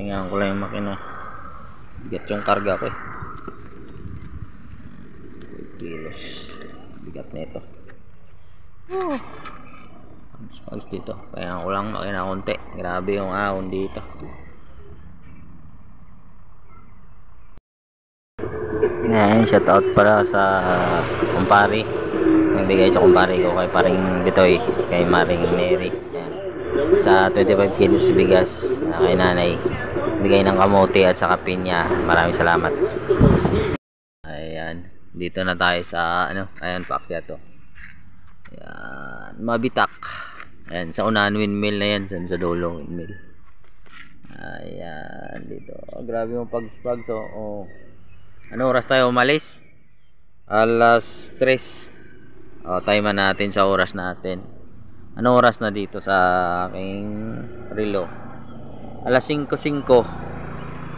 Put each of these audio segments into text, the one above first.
Pahingaan ko lang yung makina. Bigat yung karga ko eh. 5 kilos. Bigat na ito. Pag dito. Pahingaan ko lang makina konti. Grabe yung ahon dito. Ayan, shout out para sa kumpare. Nagbigay sa kumpare ko kay paring Bitoy, kay Maring Mary. Ayan. Sa 25 kilos bigas kay nanay. Bigay ng kamote at saka pinya. Maraming salamat. Ayan, dito na tayo sa ano, ayan paakyat to. Ayan, Mabitak. Ayan, sa unahan windmill na yan, sa dulo windmill. Ayan, dito. Oh, grabe yung pagspag. So, oh. Ano oras tayo umalis? Alas 3. O, timean natin sa oras natin. Ano oras na dito sa aking relo? Alas 5:05.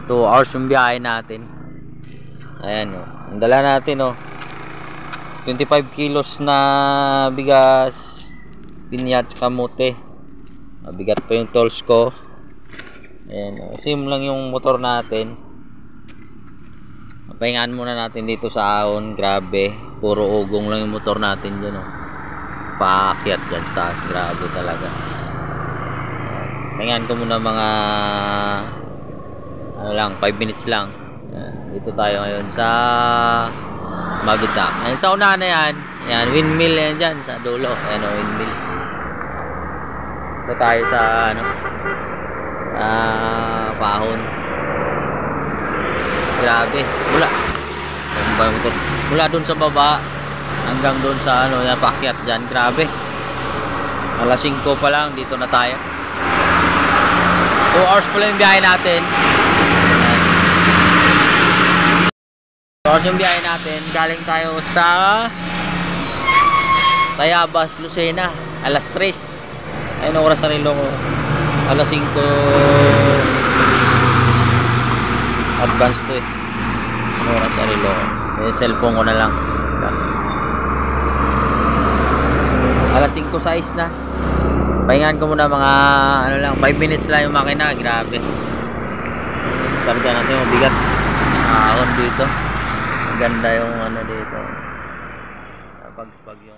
2 hours yung biyahe natin. Ayan o. Ang dala natin o. 25 kilos na bigas. Pinyat kamote. Mabigat pa yung tools ko. Ayan o. Sim lang yung motor natin. Pahingaan muna natin dito sa ahon. Grabe. Puro ugong lang yung motor natin dyan oh. Paakyat dyan sa taas. Grabe talaga. Pahingaan ko muna mga ano lang, 5 minutes lang. Dito tayo ngayon sa Mabitak. Ayan sa una na yan. Ayan, windmill yan dyan sa dulo. Ayan o, windmill. Dito tayo sa ano, pahon. Grabe, mula dun sa baba hanggang dun sa ano, yan paakyat dyan. Grabe. Alas 5 pa lang, dito na tayo. 2 hours pa lang yung biyahe natin. 2 hours yung biyahe natin. Galing tayo sa Tayabas, Lucena. Alas 3. Ayun oras sa relo ko. Alas 5. Advance to eh. Oras sa relo. Cellphone ko na lang. Alas 5:06 na. Pahingaan ko muna mga ano lang, 5 minutes lang yung makina. Grabe. Karga natin yung bigat. Ahon dito. Ganda yung ano dito. Pag-spag yung